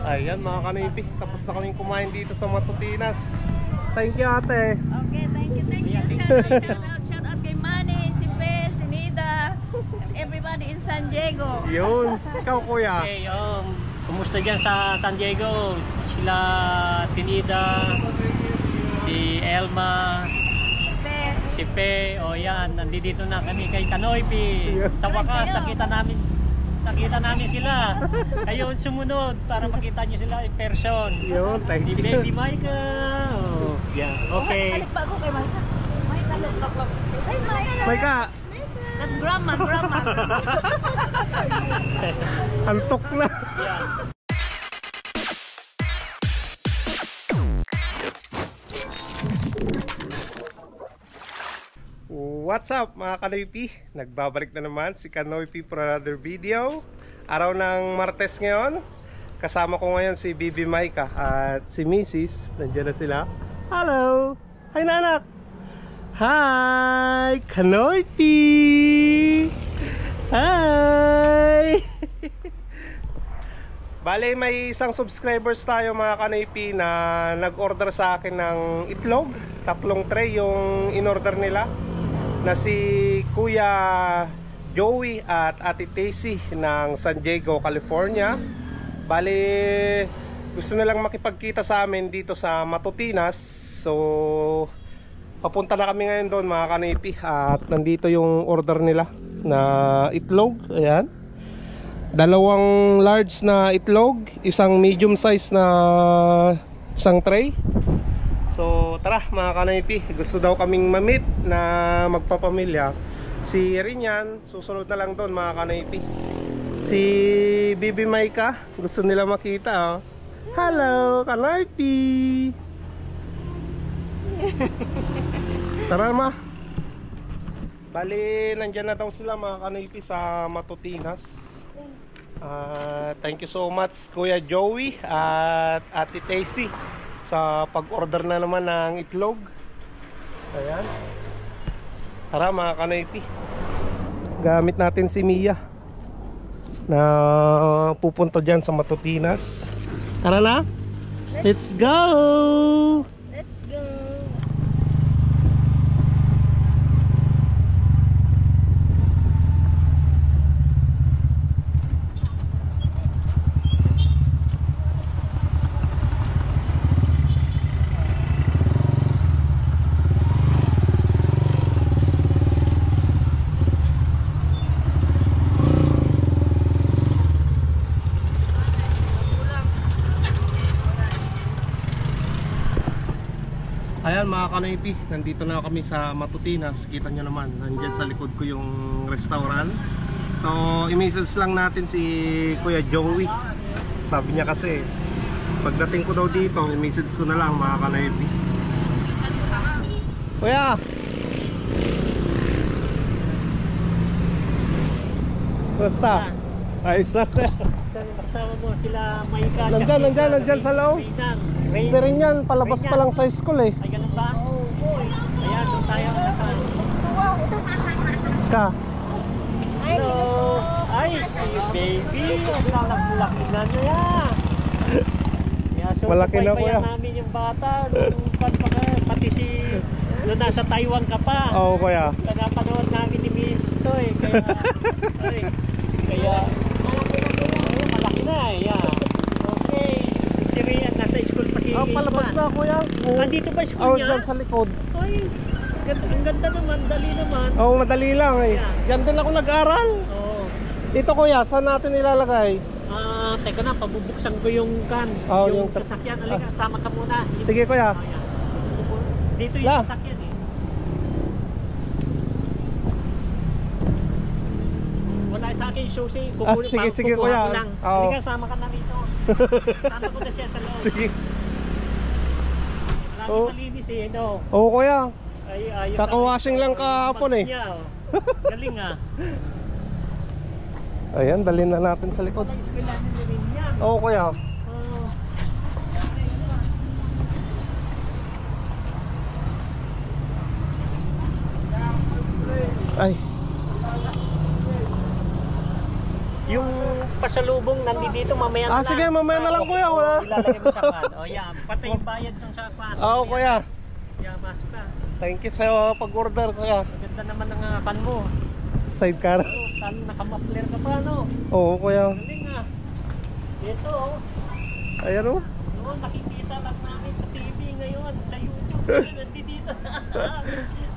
Ayan mga kanipi, tapos na kaming kumain dito sa Matutinas. Thank you ate. Okay, thank you. Shout out kay Manny, si Pe, si Nida, everybody in San Diego. Yun, ikaw kuya. Okay, kumusta dyan sa San Diego? Sila Tinida, si Elma, si Pe, o yan, nandito na kami kay Kanoypi. Sa wakas, nakita namin sila. Kayo sumunod para makita nyo sila in person. Yun, thank you. Si Baby Micah. Oh, yeah, okay. Balik pa ako kay Maika. Maika, look. Ay, Maika. Maika, That's grandma. antok na. Yeah. What's up mga Kanoypi? Nagbabalik na naman si Kanoypi for another video. Araw ng Martes ngayon. Kasama ko ngayon si Bibi Maika at si Mrs. Nandiyan na sila. Hello! Hi nanak! Hi! Kanoypi! Hi! Bale, may isang subscribers tayo mga Kanoypi na nag-order sa akin ng itlog. 3 tray yung in-order nila, na si Kuya Joey at Ate Tacy ng San Diego, California. Bali, gusto nilang makipagkita sa amin dito sa Matutinas. So, papunta na kami ngayon doon mga Kanipi. At nandito yung order nila na itlog. Ayan, 2 large na itlog, isang medium size na isang tray. So tara mga Kanipi, gusto daw kaming ma-meet na magpapamilya. Si Rinyan, susunod na lang doon mga Kanipi. Si Bibi Maika, gusto nila makita. Oh. Hello Kanipi. Tara ma. Bali, nandyan na daw sila mga Kanipi sa Matutinas. Thank you so much Kuya Joey at Ate Tacy sa pag-order na naman ng itlog. Ayan. Tara mga Kanoypi, gamit natin si Mia na pupunta dyan sa Matutinas. Tara na, let's go! Let's go. Ayan mga Kanoypi, nandito na kami sa Matutinas. Kita nyo naman, nandyan sa likod ko yung restaurant. So, i-message lang natin si Kuya Joey. Sabi niya kasi, pagdating ko daw dito, i-message ko na lang mga Kanoypi. Kuya! Basta? Ayos lang kuya. Kasama mo sila Maika. Nandyan sa loob. Si Rinyan, palabas pa lang sa school eh. Ay, ganun ba? Ayan, doon tayo. Ka? Hello! Ay, si baby! Ang lalaki na niya! So, Malaki na kuya. namin yung bata. Pati si... Doon nasa Taiwan ka pa. Oo kuya. Napanood namin ni Miss to eh. Kaya malaki na eh. Yeah. Okay. Si Rian, nasa school pa si Palabas na kuya. Nandito ba school niya? Dyan sa likod. Ay, ang ganda naman, dali naman. Madali lang eh. Diyan din ako nag-aral. Oo. Dito kuya, saan natin ilalagay? Teka na, pabubuksan ko yung can. Yung sasakyan. Halika, sama ka muna. Sige kuya. Dito yung sasakyan eh. Wala sa akin susi. Sige kuya. Halika, sama ka na rito. Sama ko na siya sa loob. Sige. Lagi malinis eh, no? Oo kuya. Ay, kakawashing lang kahapon eh. Galing ah. Ayan, dalhin na natin sa likod. Oo kuya. Ay. Yung pasalubong nandito mamaya na lang. Sige, mamaya na lang kuya. Wala. Ilalagay mo sa pan. O yan, patay yung bayad dun sa pan. Oo kuya. Kaya masok ka. Thank you sa pag-order kuya. Maganda naman ang pan mo. Sidecar. Tan nakamapler ka pa no. Oo kuya. Galing nga. Ito oh. Ayan o. Noon nakikita lang namin sa TV ngayon, sa YouTube. Nandito na.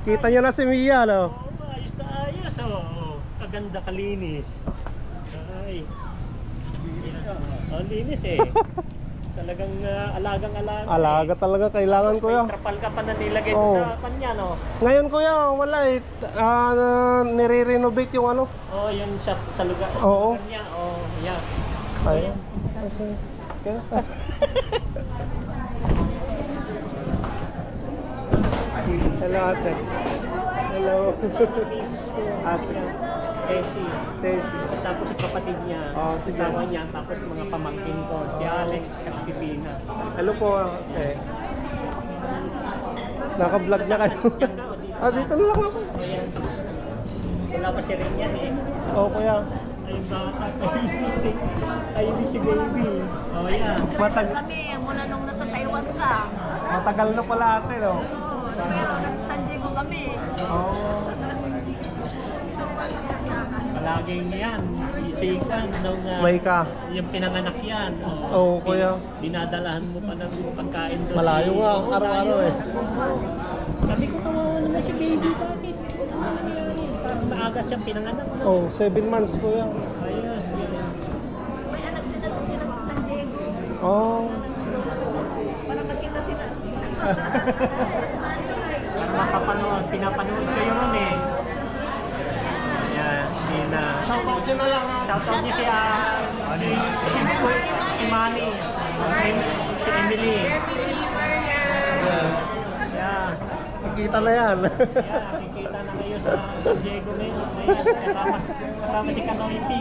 Kita nyo na si Mia no? Oo, ayos na ayos oh. Kaganda kalinis. Ay. Ang linis eh. Talagang alagang-alaga. Alaga talaga kailangan kuya. May trapal ka pa na nilagay Oo. sa kanya no. Ngayon kuya, wala eh. Nire-renovate yung ano. Oh, yun sa lugar. Oo. Sa lugar niya. Oh, yeah. Ayun. Okay. Hello ate. Hello. Ate. Stacy. Tapos yung kapatid niya, Sige. asawa niya, tapos mga pamangkin ko, si Alex, at si Pina. Hello po ate. Naka-vlog na kayo. Dito na lang ako. Ayan. Wala pa si Rin yan eh. Oo kuya. Ayun bata. Ayun si baby. Oh yeah. Kami mula nung nasa Taiwan ka. Matagal na pala ate no? Pero nasa San Diego kami. Oo. Palaging yan. Isikan nung May ka. yung pinanganak yan. Oo, kuya. Dinadalahan mo pa ng pagkain doon. Malayo nga, araw-araw eh. Sabi ko, kawawa naman si baby. Bakit? Parang maaga siyang pinanganak. Oh, 7 months kuya. Ayos. Yan. May anak sila sa San Diego. Oh. Para makita sila. Para makapanood. Pinapanood ko yun eh. Yan. Nina. Shoutout nyo na lang ha. Shoutout niyo si Manny. Si Emily. Yeah. Nakikita na yan. Yeah, nakikita na kayo sa San Diego ngayon. Kasama si Kanoipi.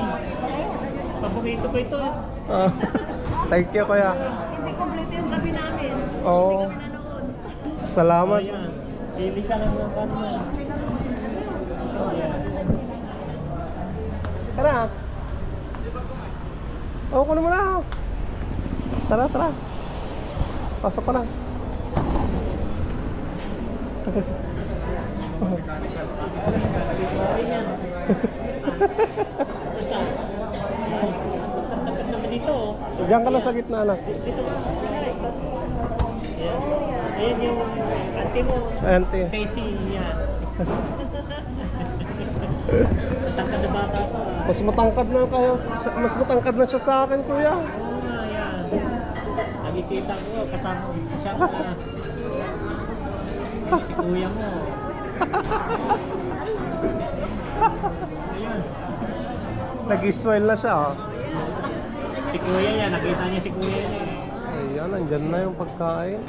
Paborito ko ito. Ah, thank you kuya. Hindi kompleto yung gabi namin. Oo. Hindi kami nanood. Salamat. Ayan. Pili ka lang ng ano. Ayan. Tara. Oo, kunin mo na. Tara, tara. Pasok ka na. Basta. Tagtagtag naman dito. Diyan ka lang sa gitna anak. Dito ka. Ayan. Ayan yung auntie mo. Auntie. Casey. Yan. Tangkad na bata pa. Mas matangkad na kayo. Mas matangkad na siya sa akin kuya. Oo nga, yan. Nakikita ko, kasama siya ka. Si kuya mo. Ayan. Nag-smile na siya oh. Si kuya yan, nakita niya si kuya niya. Ayan, nandyan na yung pagkain.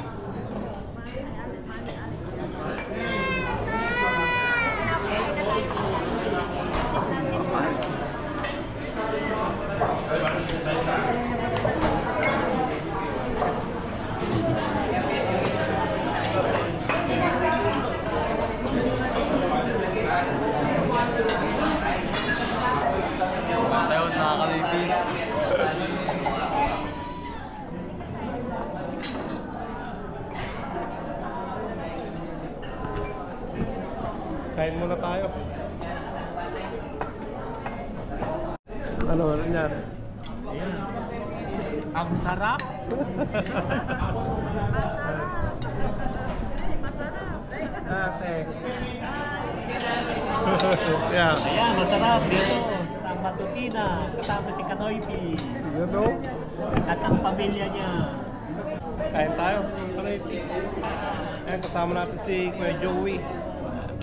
Ayun, nakakalipi. Kain muna tayo. Ano yan? Ang sarap. Ate. Yeah. Ayan, masarap dito. Sa Matutina, kasama si Kanoipi. Yun o. At ang pamilya niya. Kain tayo. Ayan, kasama natin si Kuya Joey.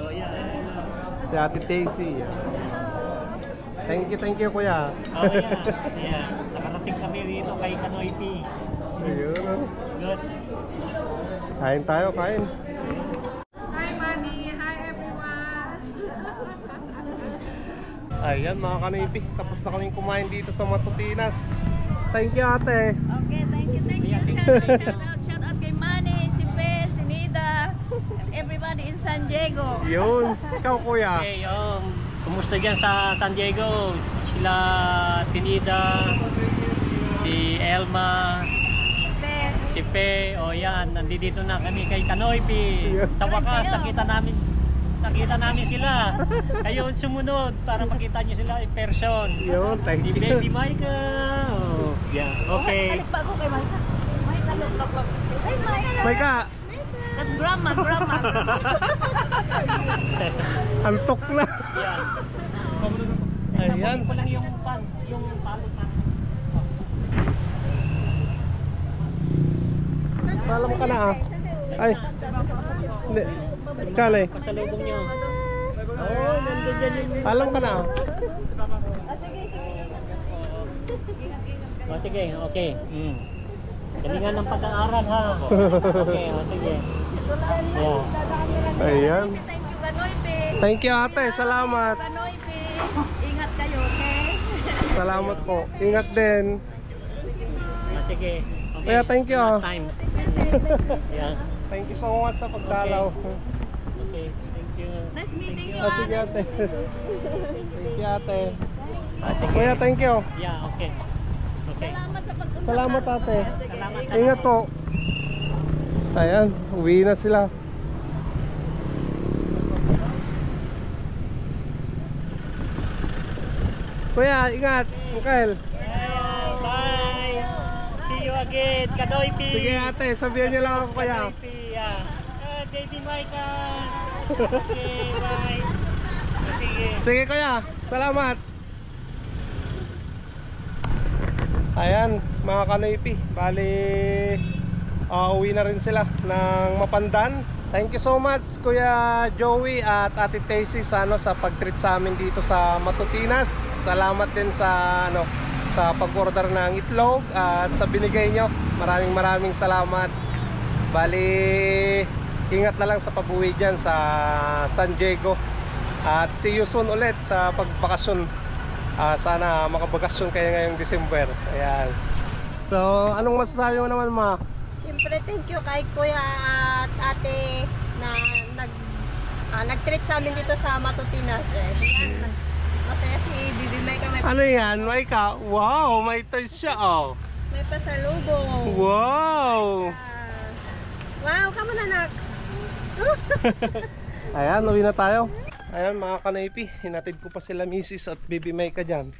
So, yan. Si Ate Daisy. Thank you Kuya. Oh, yan. Ayan. Nakarating kami rito kay Kanoipi. Ayun. Good. Kain tayo, kain. Hi, Manny. Hi, everyone. Ayan mga kanipi, tapos na kaming kumain dito sa Matutinas. Thank you ate. Okay, thank you. Shout out kay Manny, si Pe, si Nida, and everybody in San Diego. Yun, ikaw kuya. Okay, kumusta dyan sa San Diego? sila Tinida, si Elma, si Pe, o yan, nandito na kami kay Kanoypi. Sa wakas, nakita namin sila. Kayo sumunod para makita nyo sila in person. Yun, thank Di you. Baby Maika. Oh, yeah, okay. Balik pa ako kay Maika. Maika, nagpapag. Ay, Maika. Maika, That's grandma. antok na. Yan. Ayan. Ko lang yung palo na. Alam ka na ah. Ay. Hindi. Kalay. Pasalubong nyo. Oh, nandun dyan yung... Alam ka na ah. Oh, sige, okay. Galingan ng pag-aaral ha. Okay, oh, sige. Yeah. Ayan. Thank you, Kanoype. Thank you ate, salamat. Kanoype. Ingat kayo, okay? Salamat po. Ingat din. Ah, sige. Okay. Kaya thank you ah. Last time. Yeah. Thank you so much sa pagdalaw. Okay, thank you. Nice meeting you, Ah, sige ate. ate. Thank you ate. Ah, sige. Kuya, thank you. Yeah, okay. Okay. Salamat sa pagpunta. Salamat ate. Salamat. Ingat po. Ayan, uwi na sila. Kuya, ingat. Mikael. Bye. See you again, Kanoypi. Sige ate, sabihan niyo lang ako kuya. Kanoypi, yeah. Baby Maika. Okay, bye. Sige. Sige kuya, salamat. Ayan, mga Kanoypi, bali uwi na rin sila ng Mapandan. Thank you so much Kuya Joey at Ate Tacy sa sa pag-treat sa amin dito sa Matutinas. Salamat din sa sa pag-order ng itlog at sa binigay nyo. Maraming salamat. Bali, ingat na lang sa pag-uwi dyan sa San Diego. At see you soon ulit sa pagbakasyon. Sana makabakasyon kayo ngayong December. Ayan. So, anong masasabi mo naman ma? Siyempre, thank you kay Kuya at Ate na nag-treat sa amin dito sa Matutinas. Masaya si Bibi Maika. Ano yan, Maika? Wow, may toys siya oh. May pasalubong. Wow! Wow, kamo na nak. Ayan, uwi na tayo. Ayan mga Kanoypi, hinatid ko pa sila Mrs. at Bibi Maika dyan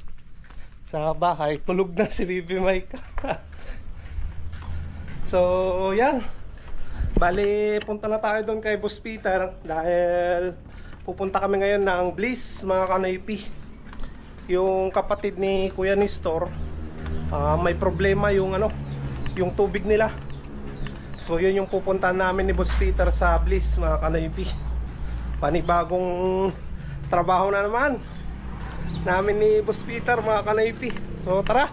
sa bahay. Tulog na si Bibi Maika. So, yan. Bali, punta na tayo doon kay Boss Peter dahil pupunta kami ngayon ng Bliss, mga Kanoypi. Yung kapatid ni Kuya Nestor, may problema yung yung tubig nila. So, yun yung pupuntahan namin ni Boss Peter sa Bliss, mga Kanoypi. Panibagong trabaho na naman namin ni Boss Peter, mga Kanoypi. So, tara!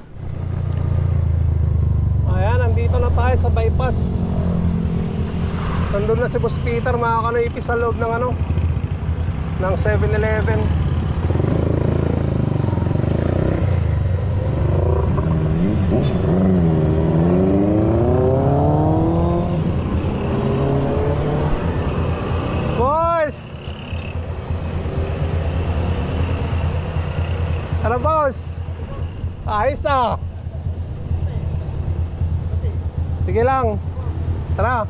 Ayan, nandito na tayo sa bypass. Nandun na si Boss Peter, mga Kanoypi, sa loob ng ng 7-Eleven. Boss! Ano boss? Ayos ah! Sige lang. Tara.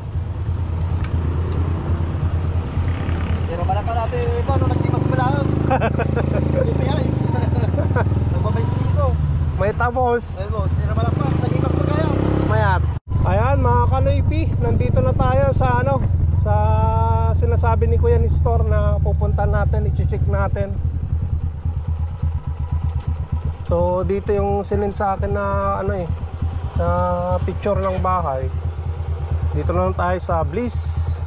Pero pala natin ikaw nung nagtimas mo lang. Hindi pa yan. Nagbabaysisin ko. May tapos. Ayun mo, pero pala pa, nagtimas mo kaya. Mayat. Ayan mga Kanoypi, nandito na tayo sa sa sinasabi ni Kuya Nestor na pupunta natin, i-check natin. So dito yung sinend sa akin na na picture ng bahay. Dito na lang tayo sa Bliss.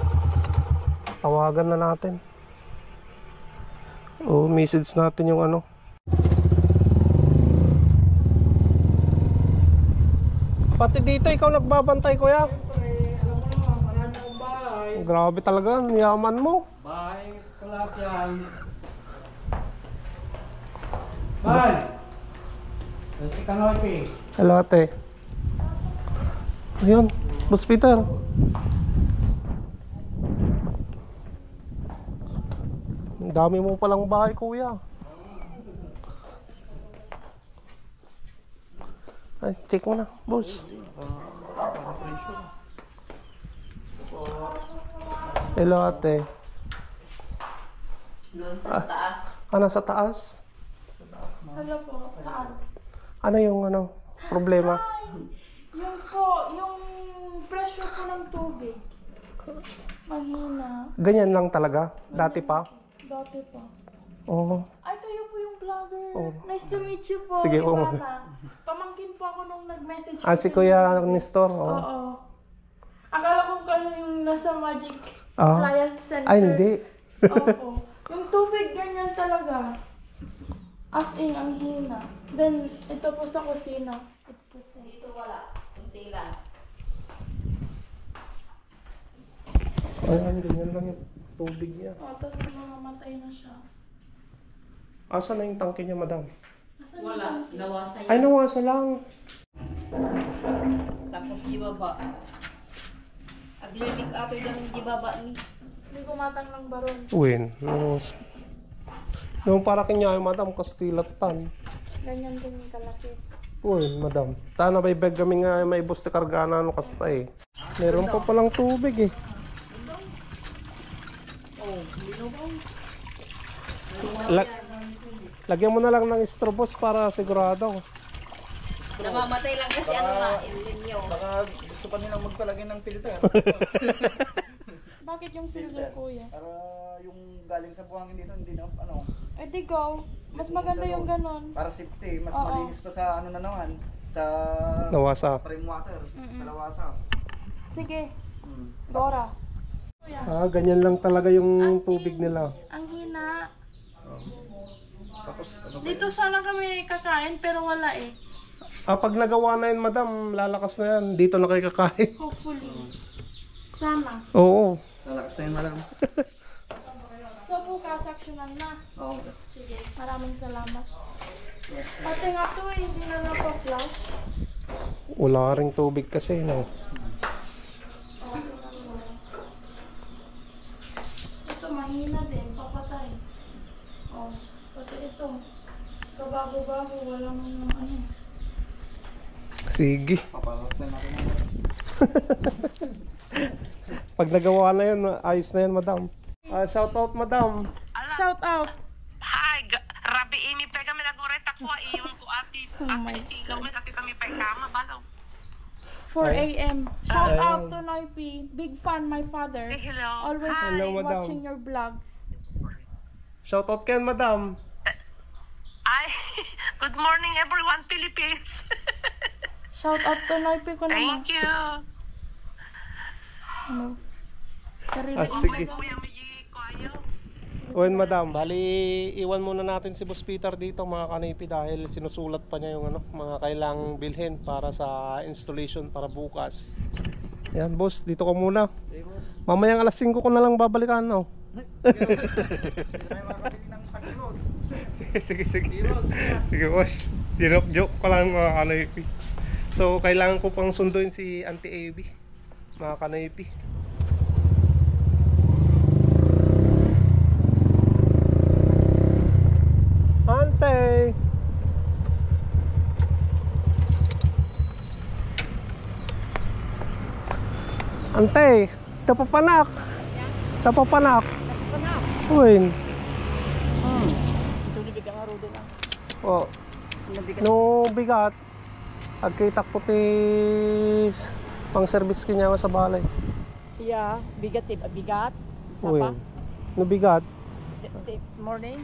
Tawagan na natin. O message natin yung Pati dito ikaw nagbabantay kuya. Alam mo naman, marami akong bahay. Grabe talaga, yaman mo. Bahay, kalap yan. Bye! Si Kanoypi. Hello ate. Ayun, Boss Peter. Ang dami mo palang bahay kuya. Ay, check mo na, boss. Hello, ate. Doon sa taas. Nasa taas? Hello po, saan? Ano yung problema? Yung pressure po ng tubig. Mahina. Ganyan lang talaga? Dati pa? Dati pa. Oo. Ay, kayo po yung vlogger. Oh. Nice to meet you po. Sige, oo. Pamangkin po ako nung nag-message. Si Kuya Nestor? Oo. Oo. Akala ko kayo yung nasa Magic Ah. Client Center. Ay, hindi. Opo. Yung tubig, ganyan talaga. As in, ang hina. Then, ito po sa kusina. It's the same. Dito wala. Kunti lang. Ayan, ganyan lang yung tubig niya. Tapos mamamatay na siya. Asa na yung tangke niya, madam? Asan Wala. yung tangke? Nawasa Ay, yan. nawasa lang. Tapos di baba. Aglilik ako yung di baba ni. Hindi kumatang ng baron. Uwin. Nung para kanya ay madam, kastilatan. Ganyan din yung kalaki. Uwin, madam. Tana bay bag kami nga may bus na kargana kasta eh. Meron pa palang tubig eh. Lagyan mo na lang ng strobos para sigurado. Namamatay lang kasi ano na, yung linyo. Baka gusto pa nilang magpalagay ng filter. Bakit yung filter, kuya? Para yung galing sa buhangin dito, hindi na, Eh di go. Mas maganda yung ganon. para safety. Mas Oo. malinis pa sa ano na naman. Sa Nawasa. spring water. Sa lawasa. Sige, Hmm. Dora. Kuya, Ganyan lang talaga yung tubig nila. ang hina. Tapos, ano ba Dito sana kami kakain pero wala eh. Pag nagawa na yun, madam, lalakas na yan. Dito na kayo kakain. Hopefully. Sana. Oo. lalakas na yun, madam. So bukas, actionan na. Oo. Sige, maraming salamat. Pati nga to eh, hindi na napag-flash. Wala ring tubig kasi, no? Ito mahina din, papatay. Oh, pati ito. Kabago-bago, walang ano. Sige. Papalaksan natin yan. Pag nagawa na yun, ayos na yan, madam. Shout out, madam. Shout out! Hi, rabi imi pa kami nagureta ko iyon ko ati Oh my sigaw mi ati kami pa kama balaw. 4 a.m. Shout Ay. out to Noipi. Big fan, my father. Say hello. Always Hello, madam. watching your vlogs. Shout out kayo, madam. Ay, good morning everyone Philippines. Shout out to Noipi ko naman. Thank you. Ano? Sarili ko. Sige. Kuya mi ko ayo. Uwin, madam. Bali, iwan muna natin si Boss Peter dito, mga kanipi, dahil sinusulat pa niya yung mga kailangang bilhin para sa installation para bukas. Yan, boss. Dito ka muna. Hey, boss. Mamayang alas 5 ko na lang babalikan, no? Hindi tayo makakabili ng pag-boss. Sige, sige. Hey, boss. Sige, boss. Joke ko lang, mga kanipi. So, kailangan ko pang sunduin si Auntie Abby, mga kanipi. Ante! Ante! Tapapanak! Tapapanak! Uwin! Ito nibig ang arudo na. O, no bigat. Agkitak ko tis pang service kanya sa balay. Yeah, bigat bigat. Uwin. No bigat. Morning.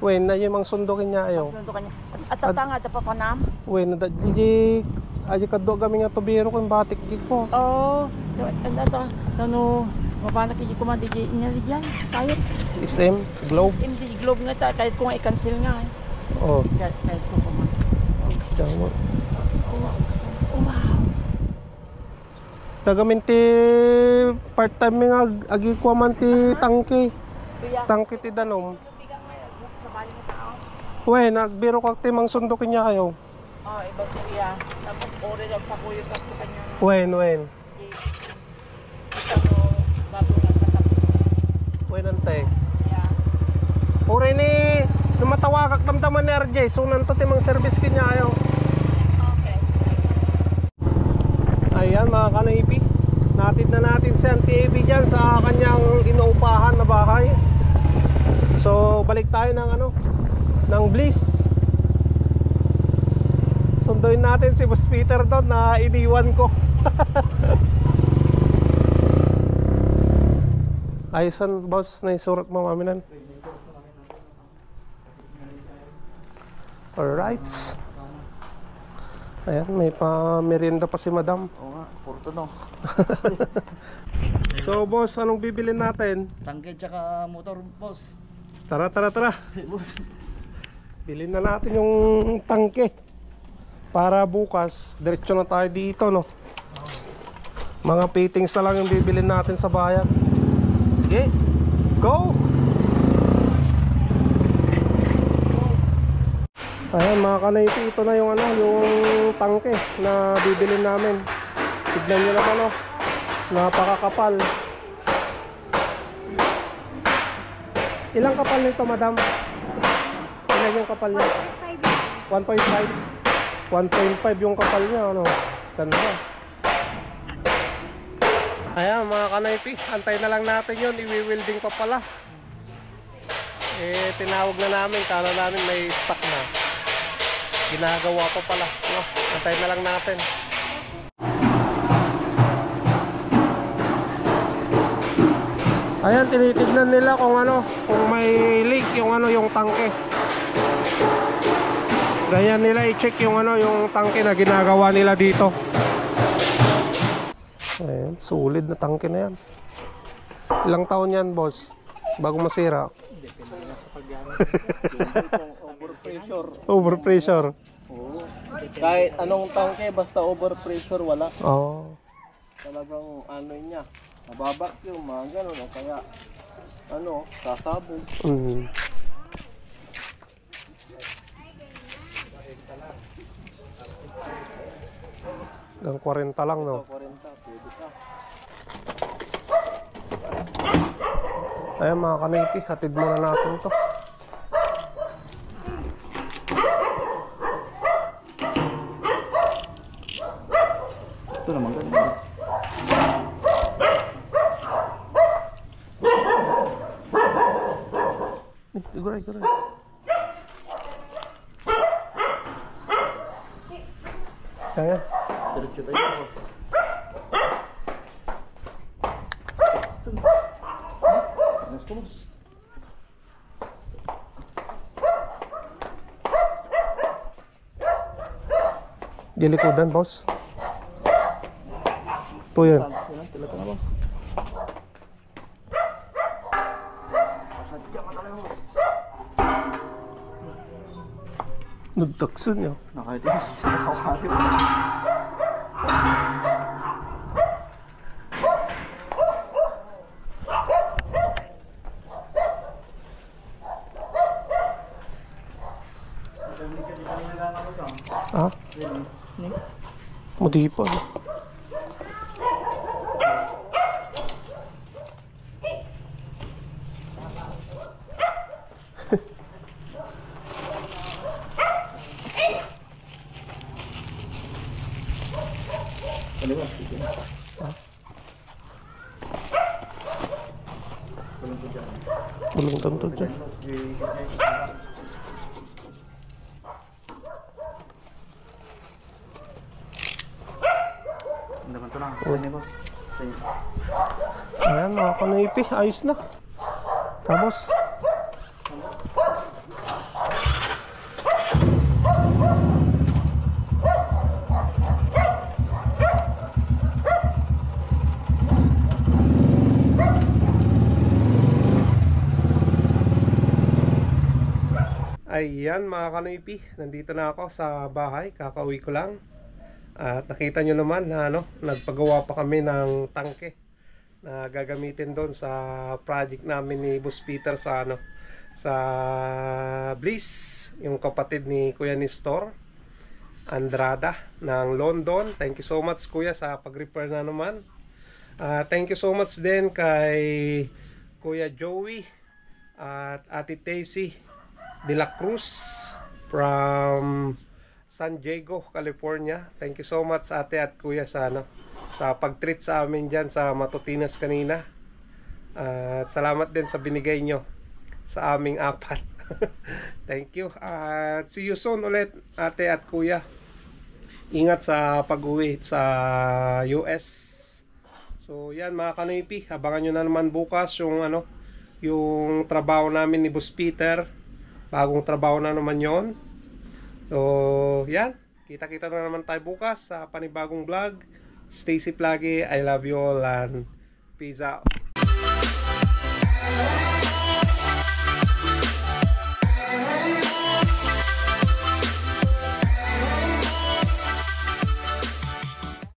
Uwin, na yung mga sundokin niya ayaw. Nundo kanya. At tatanga pa panam. Uwin, na di aji kaddo kami nga tubiro kung batik gig ko. Oh, ano to? Tano, mabana kiji ko man di niya diyan. Tayo. SM, Globe. Hindi globe nga ta kahit kung i-cancel nga. Oh, Kahit ko man. tama. Wow. Tagamin ti part-time nga agi ko man ti tangke. Kuya, Tangke ti danom. bigang nga sa bali mo tao. Uwin, nagbiro kag ti mang sundokin niya kayo. Oh, iba kuya. Tapos ore lang pa kuya ka sa kanya. Uwin. Ito ko bago lang patapos. Uwin, ante. Yeah. Uri ni lumatawagak damdaman ni RJ, so nanto ti mang service kanya ayo. Okay. Ayan mga kanaypi, natid na natin si Auntie Evie dyan sa kanyang inuupahan na bahay. So balik tayo ng ng Bliss. Sunduin natin si Boss Peter doon na iniwan ko. Ayusan boss, naisurat mo maminan. Alright. Ayan, may pa-merienda pa si madam. Oo nga, porto no. So boss, anong bibilin natin? Tangke tsaka motor, boss. Tara. Boss. Bilhin na natin yung tangke. Para bukas, diretso na tayo dito, no? Mga fittings na lang yung bibilin natin sa bayan. Okay, go! Ayan mga kanaypi, ito na yung yung tangke na bibilin namin. Tignan nyo naman, oh. Napakakapal. Ilang kapal nito, madam? Ilan yung kapal niya? 1.5. 1.5 yung kapal niya, ganda. Ayan mga kanaypi, antay na lang natin yun. Iwi-welding pa pala. Tinawag na namin, kala namin may stock na. Ginagawa pa pala, no? Antay na lang natin. Ayan, tinitignan nila kung kung may leak yung yung tangke. Ganyan nila i-check yung yung tangke na ginagawa nila dito. Ayan, solid na tangke na yan. Ilang taon yan, boss? Bago masira? Overpressure. Overpressure. Oo. Kahit anong tangke, basta overpressure, wala. Oo. Talagang niya, mababacuum, mga gano'n. O kaya, sasabog. Hanggang 40 lang, no? 40, pwede ka. Ayan mga kanaypi, hatid muna natin to. Ito naman ganun. Guray. Ayan. Diretso tayo. Dilikodan, boss. Ito yan. Tilata na, boss. Pasadya ka talaga, boss. Nagtaksan niya. Nakahit yun, sinakawali mo. Ha? Mudi pa. Belum tentu dyan. Ayan mga kanaypi, ayos na. Tapos ayan mga kanaypi, nandito na ako sa bahay, kakauwi ko lang. At nakita nyo naman na nagpagawa pa kami ng tangke na gagamitin doon sa project namin ni Boss Peter sa sa Bliss, yung kapatid ni Kuya Nestor Andrada ng London. Thank you so much kuya sa pag-repair na naman. Thank you so much din kay Kuya Joey at Ate Tacy de la Cruz from San Diego, California. Thank you so much ate at kuya sa sa pag-treat sa amin dyan sa Matutinas kanina. At salamat din sa binigay nyo sa aming apat. Thank you. At see you soon ulit, ate at kuya. Ingat sa pag-uwi sa US. So yan mga kanoypi, abangan nyo na naman bukas yung yung trabaho namin ni Boss Peter. Bagong trabaho na naman yon. So yan, kita-kita na naman tayo bukas sa panibagong vlog. Stay safe lagi. I love you all and peace out.